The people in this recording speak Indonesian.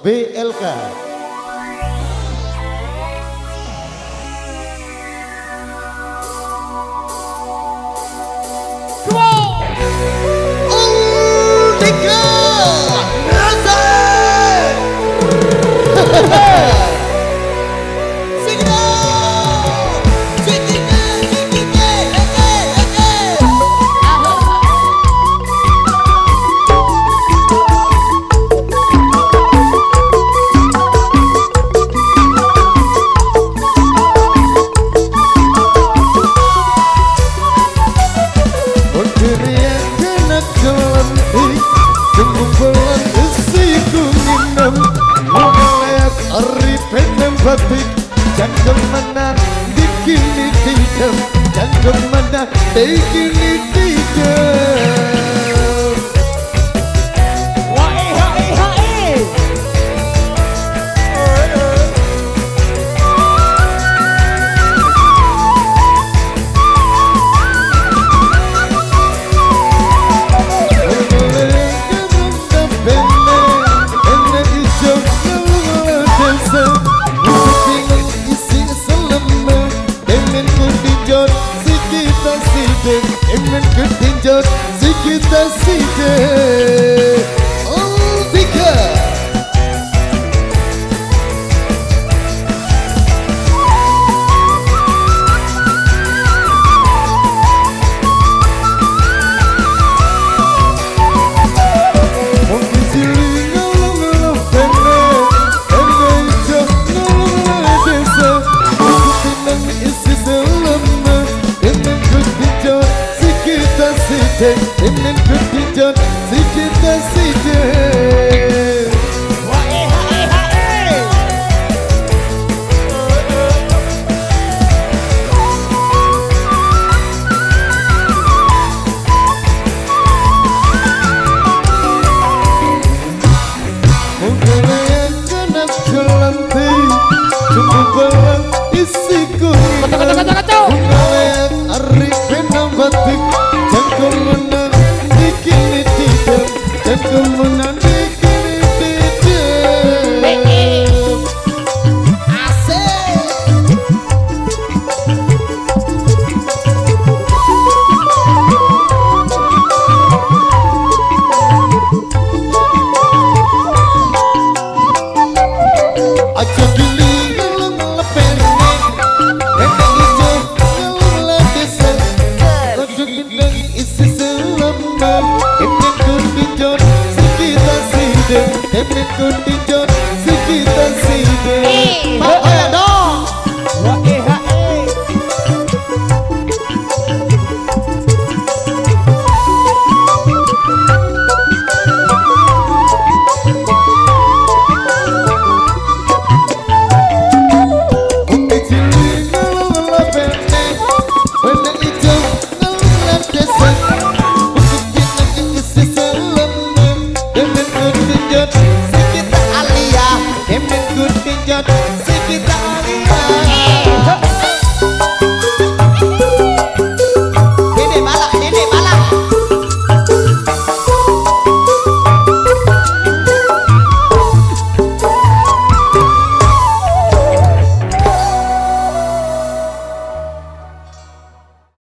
BLK. Batik jangan mana dikini tidak, jangan mana dikini tidak. Wae hae hae. Emen ketinjot si kita sidik. Oh tiga. Mungkin siling ngolong-ngolong pene, ene ijo ngolong-ngolong desa. Kutinang isi selama, emen ketinjot kita sidik, emen ketinjot si kita sidik. Wae hae hae. Mungkin kena kelanti, cuma bawa isi kuning. Kacau. Mungkin arif benang batik, jangan menang dikini tidak, jangan menang dikini tidak. Asik. Aja gili